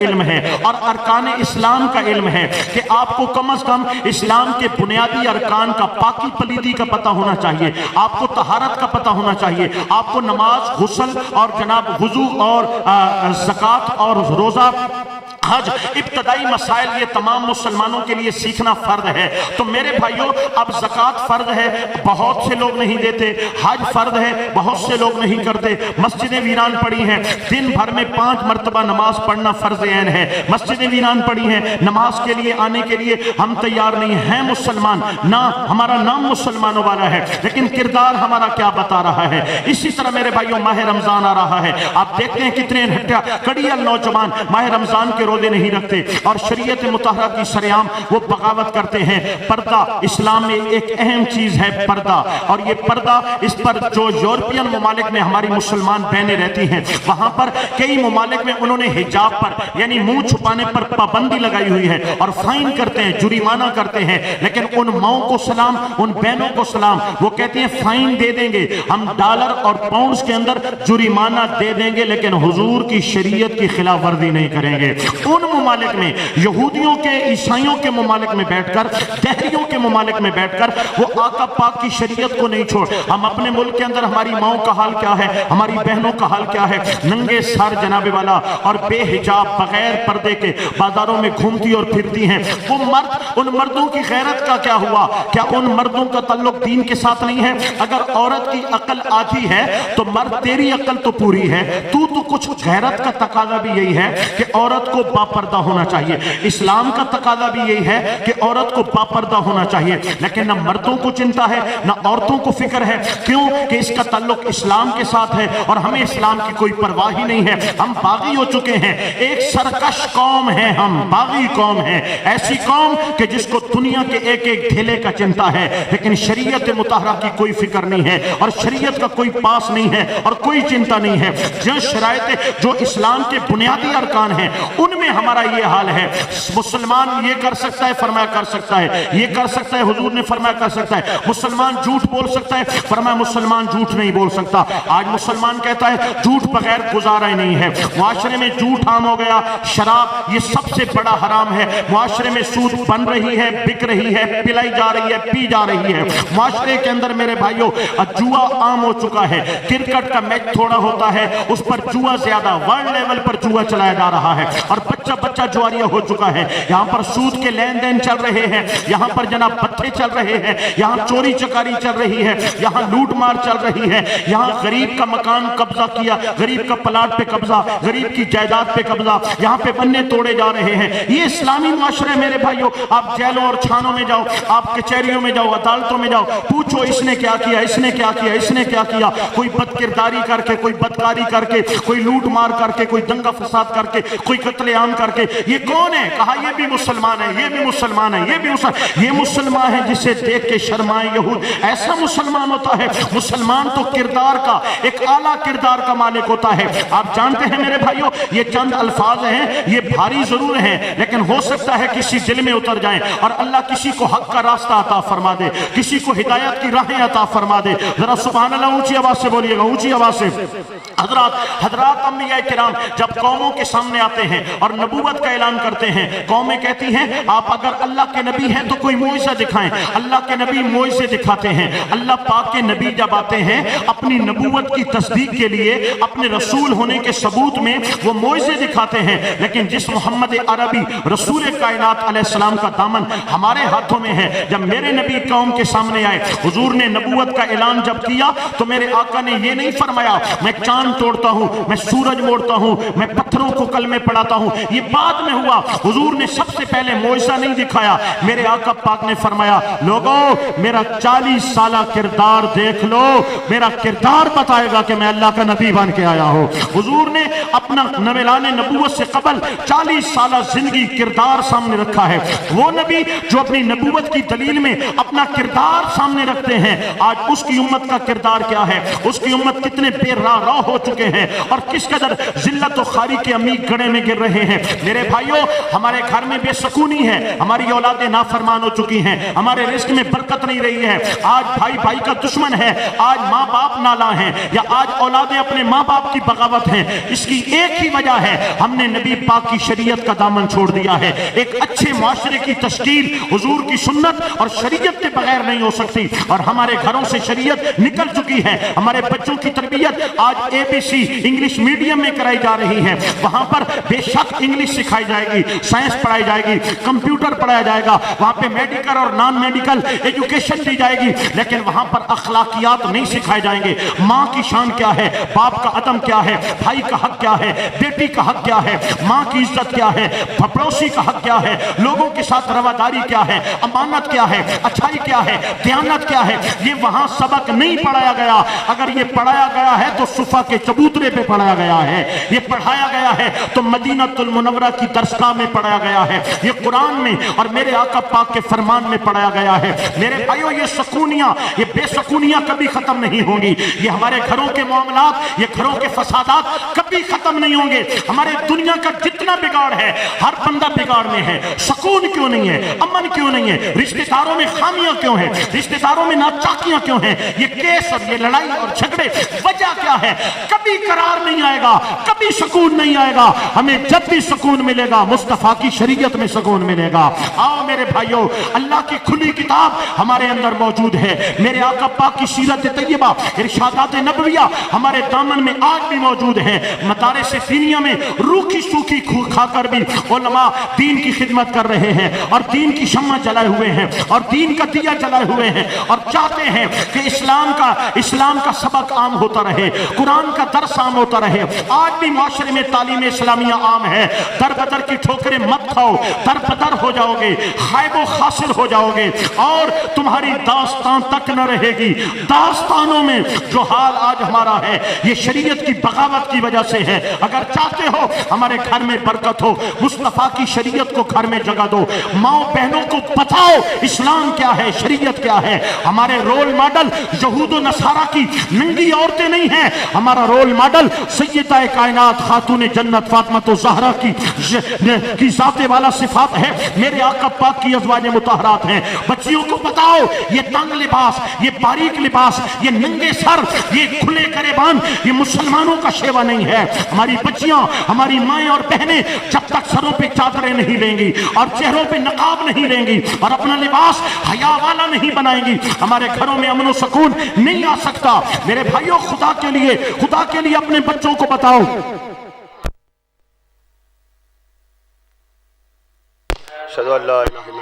علم ہے اور ارکان اسلام کا علم ہے کہ آپ کو کم از کم اسلام کے بنیادی ارکان کا پاکی پلیدی کا پتہ ہونا چاہیے، آپ کو طہارت کا پتہ ہونا چاہیے، آپ کو نماز، غسل اور جناب وضو اور زکوٰۃ اور روزہ، حج، ابتدائی مسائل یہ تمام مسلمانوں کے لیے سیکھنا فرض ہے۔ تو میرے بھائیوں، اب زکوٰۃ فرض ہے، بہت سے لوگ نہیں دیتے، حج فرض ہے، بہت سے لوگ نہیں کرتے، مسجدیں ویران پڑی ہیں، دن بھر میں 5 مرتبہ نماز پڑھنا فرض عین ہے، مسجدیں ویران پڑی ہیں، نماز کے لیے آنے کے لیے ہم تیار نہیں ہیں مسلمان، نہ ہمارا نام مسلمانوں والا ہے، لیکن کردار ہمارا کیا بتا رہا ہے۔ اسی طرح میرے بھائیوں، ماہ رمضان آ رہا ہے، آپ دیکھتے ہیں کتنے کڑیل نوجوان ماہ رمضان کے روزے نہیں رکھتے اور شریعت مطہرہ کی سرعام وہ بغاوت کرتے ہیں۔ پردہ اسلام میں ایک اہم چیز ہے، پردہ، اور یہ پردہ، اس پر جو یورپین ممالک میں ہماری مسلمان بہنیں رہتی ہیں، وہاں پر کئی ممالک میں انہوں نے حجاب پر یعنی منہ چھپانے پر پابندی لگائی ہوئی ہے اور فائن کرتے ہیں، جرمانہ کرتے ہیں، لیکن ان ماؤں کو سلام، ان بہنوں کو سلام، وہ کہتی ہیں فائن دے دیں گے، ہم ڈالر اور پاؤنڈز کے اندر جرمانہ دے دیں گے، لیکن حضور کی شریعت کی خلاف ورزی نہیں کریں گے۔ ان ممالک میں، یہودیوں کے، عیسائیوں کے ممالک میں بیٹھ کر، دہریوں کے ممالک میں بیٹھ کر وہ آقا پاک کی شریعت کو نہیں چھوڑ۔ ہم اپنے ملک کے اندر ہماری ماؤں کا حال کیا ہے، ہماری بہنوں کا حال کیا ہے، ننگے سر جناب والا اور بے حجاب بغیر پردے کے بازاروں میں گھومتی اور پھرتی ہیں۔ وہ مرد، ان مردوں کی غیرت کا کیا ہوا؟ کیا ان مردوں کا تعلق دین کے ساتھ نہیں ہے؟ اگر عورت کی عقل آدھی ہے تو مرد تیری عقل تو پوری ہے، تو کچھ غیرت کا تقاضا بھی یہی ہے کہ عورت کو باپردہ ہونا چاہیے، اسلام کا تقاضا بھی یہی ہے کہ عورت کو باپردہ ہونا چاہیے، لیکن نہ مردوں کو چنتا ہے نہ عورتوں کو فکر ہے۔ کیوں؟ کہ اس کا تعلق اسلام کے ساتھ ہے اور ہمیں اسلام کی کوئی پرواہ ہی نہیں ہے۔ ہم باغی ہو چکے ہیں، ایک سرکش قوم ہے، ہم باغی قوم ہیں، ایسی قوم کہ جس کو دنیا کے ایک ایک ڈھیلے کا چنتا ہے، لیکن شریعت مطہرہ کی کوئی فکر نہیں ہے اور شریعت کا کوئی پاس نہیں ہے اور کوئی چنتا نہیں ہے۔ جو شرائط، جو اسلام کے بنیادی ارکان ہیں، ان میں ہمارا یہ حال ہے۔ مسلمان یہ کر سکتا ہے، فرمایا کر سکتا ہے، یہ کر سکتا ہے، حضور نے فرمایا کر سکتا ہے۔ مسلمان جھوٹ بول سکتا ہے، فرمایا مسلمان جھوٹ نہیں بول سکتا۔ آج مسلمان کہتا ہے جھوٹ بغیر گزارا ہی نہیں ہے، معاشرے میں جھوٹ عام ہو گیا، شراب یہ سب سے بڑا حرام ہے، معاشرے میں سود بن رہی ہے، بک رہی ہے، پلائی جا رہی ہے، پی جا رہی ہے، معاشرے کے اندر میرے بھائیوں جوا عام ہو چکا ہے، کرکٹ کا میچ تھوڑا ہوتا ہے اس پر جوا زیادہ، ورلڈ لیول پر جوا چلایا جا رہا ہے اور بچہ بچہ جواریہ ہو چکا ہے۔ یہاں پر سود کے لین دین چل رہے ہیں، یہاں پر جناب پتھے چل رہے ہیں، یہاں چوری چکاری چل رہی ہے، یہاں لوٹ مار چل رہی ہے، یہاں غریب کا مکان قبضہ کیا، غریب کا پلاٹ پہ قبضہ، غریب کی جائیداد پہ قبضہ، یہاں پہ بننے توڑے جا رہے ہیں۔ یہ اسلامی معاشرے میرے بھائیوں، آپ جیلوں اور چھانوں میں جاؤ، آپ کچہریوں میں جاؤ، عدالتوں میں جاؤ، پوچھو اس نے کیا کیا، اس نے کیا کیا، اس نے کیا کیا، کوئی بد کرداری کر کے، کوئی بدکاری کر کے، کوئی لوٹ مار کر کے، کوئی دنگا فساد کر کے، کوئی قتل عام کر کے، یہ کون ہے؟ کہا یہ بھی مسلمان ہے، یہ بھی مسلمان ہے، یہ مسلمان ہے جسے دیکھ کے شرمائے یہود۔ ایسا مسلمان ہوتا ہے؟ مسلمان تو کردار کا، ایک اعلیٰ کردار کا مالک ہوتا ہے۔ آپ جانتے ہیں میرے بھائیوں، یہ چند الفاظ ہیں، یہ بھاری ضرور ہیں، لیکن ہو سکتا ہے کسی دل میں اتر جائیں اور اللہ کسی کو حق کا راستہ عطا فرما دے، کسی کو ہدایت کی راہیں عطا فرما دے۔ ذرا سبحان اللہ اونچی آواز سے بولیے گا، اونچی آواز سے۔ حضرات انبیاء کرام جب قوموں کے سامنے آتے ہیں اور نبوت کا اعلان کرتے ہیں، قومیں کہتی ہیں آپ اگر اللہ کے نبی ہیں تو کوئی معجزہ دکھائیں۔ اللہ کے نبی معجزے دکھاتے ہیں۔ اللہ پاک کے نبی جب آتے ہیں اپنی نبوت کی تصدیق کے لیے، اپنے رسول ہونے کے ثبوت میں وہ معجزے دکھاتے ہیں، لیکن جس محمد عربی رسول کائنات علیہ السلام کا دامن ہمارے ہاتھوں میں ہے، جب میرے نبی قوم کے سامنے آئے، حضور نے نبوت کا اعلان جب کیا تو میرے آقا نے یہ نہیں فرمایا میں چاند توڑتا ہوں، میں سورج موڑتا ہوں، میں پتھروں کو کلمے پڑھاتا ہوں، یہ بعد میں ہوا۔ حضور نے سب سے پہلے معجزہ نہیں دکھایا، میرے آقا پاک نے فرمایا لوگوں میرا 40 سالہ کردار دیکھ لو، میرا کردار بتائے گا کہ میں اللہ کا نبی بن کے آیا ہوں۔ حضور نے اپنا اعلان نبوت سے قبل 40 سالہ زندگی کردار سامنے رکھا ہے۔ وہ نبی جو اپنی نبوت کی دلیل میں اپنا کردار سامنے رکھتے ہیں، آج اس کی امت کا کردار کیا ہے؟ اس کی امت کتنے بے راہ ہو چکے ہیں اور کس قدر ذلت و خواری کے عمیق گڑھے میں گر رہے ہیں۔ میرے میرے بھائیوں ہمارے گھر میں بے سکونی ہے, ہماری اولادیں نافرمان ہو چکی ہیں, ہمارے رزق میں برکت نہیں رہی ہے, آج بھائی بھائی کا دشمن ہے, آج ماں باپ نالاں ہیں, یا آج اولادیں اپنے ماں باپ کی بغاوت ہیں. اس کی ایک ہی وجہ ہے, ہم نے نبی پاک کی شریعت کا دامن چھوڑ دیا ہے. ایک اچھے معاشرے کی تشکیل حضور کی سنت اور شریعت کے بغیر نہیں ہو سکتی, اور ہمارے گھروں سے شریعت نکل چکی ہے. ہمارے بچوں کی تربیت آج ABC انگلش میڈیم میں کرائی جا رہی ہے. وہاں پر بے شک انگلش سکھائی جائے گی, سائنس پڑھائی جائے گی, کمپیوٹر پڑھایا جائے گا, وہاں پہ میڈیکل اور نان میڈیکل ایجوکیشن دی جائے گی, لیکن وہاں پر اخلاقیات نہیں سکھائے جائیں گے. ماں کی شان کیا ہے, باپ کا عدم کیا ہے, بھائی کا حق کیا ہے, بیٹی کا حق کیا ہے, ماں کی عزت کیا ہے, پڑوسی کا حق کیا ہے, لوگوں کے ساتھ رواداری کیا ہے, امانت کیا ہے, اچھائی کیا ہے, دیانت کیا ہے, یہ وہاں سبق نہیں پڑھایا گیا. اگر یہ پڑھایا گیا ہے تو صفا کے چبوترے پہ پڑھایا گیا ہے, یہ پڑھایا گیا ہے تو مدینہ المنورہ کی درسگاہ میں پڑھایا گیا ہے, یہ قرآن میں اور میرے آقا پاک کے فرمان میں پڑھایا گیا ہے. میرے بھائیوں یہ سکونیاں, یہ بے سکونیاں کبھی ختم نہیں ہوں گی. یہ ہمارے گھروں کے معاملات, یہ گھروں کے فسادات کبھی ختم نہیں ہوں گے. ہمارے دنیا کا جتنا بگاڑ ہے, ہر بندہ بگاڑ میں ہے. سکون کیوں نہیں ہے, امن کیوں نہیں ہے, رشتہ داروں میں خامیاں کیوں ہیں, رشتہ داروں میں ناچاکیاں کیوں ہیں, یہ کیس اور یہ لڑائی اور جھگڑے, وجہ کیا ہے؟ کبھی قرار نہیں آئے گا, کبھی سکون نہیں آئے گا. ہمیں جب بھی سکون ملے گا مصطفیٰ کی شریعت میں سکون ملے گا. آؤ میرے بھائیوں, اللہ کی کھلی کتاب ہمارے اندر موجود ہے. میرے آقا پاک کی سیرت طیبہ, ارشادات نبویہ ہمارے دامن میں آج بھی موجود ہیں. مدارس دینیہ میں روکھی سوکھی کھا کر بھی علماء دین کی خدمت کر رہے ہیں, اور دین کی شمع جلائے ہوئے ہیں, اور دین کا دیا جلائے ہوئے ہیں, اور چاہتے ہیں کہ اسلام کا سبق عام ہوتا رہے, قرآن کا درس عام ہوتا رہے. آج بھی معاشرے میں تعلیم اسلامیہ عام ہے. در بدر کی ٹھوکریں مت کھاؤ, در بدر ہو جاؤ گے, خائب و خاسر ہو جاؤ گے, اور تمہاری داستان تک نہ رہے گی. داستانوں میں جو حال آج ہمارا ہے یہ شریعت کی بغاوت کی وجہ سے ہے. اگر چاہتے ہو ہمارے گھر میں برکت ہو, مصطفیٰ کی شریعت کو گھر میں جگہ دو. ماؤں بہنوں کو بتاؤ اسلام کیا ہے, شریعت کیا ہے. ہمارے رول ماڈل یہود و نصارہ کی ننگی عورتیں نہیں ہیں, ہمارا رول ماڈل سیدہ کائنات خاتون جنت فاطمہ الزہرا کی ذات والا صفات ہے, میرے آقا پاک کی ازواج مطہرات ہیں. بچیوں کو بتاؤ یہ تنگ لباس, یہ باریک لباس, یہ ننگے سر, یہ کھلے گریبان, یہ مسلمانوں کا شیوا نہیں ہے. ہماری بچیاں, ہماری مائیں اور بہنیں جب تک سروں پہ چادریں نہیں لیں گی اور چہروں پہ نقاب نہیں لیں گی اور اپنا لباس حیا والا نہیں بنائیں گی, ہمارے گھروں میں امن و سکون نہیں آ سکتا. میرے بھائیوں خدا کے لیے اپنے بچوں کو بتاؤ. اشہدو ان لا الہ الا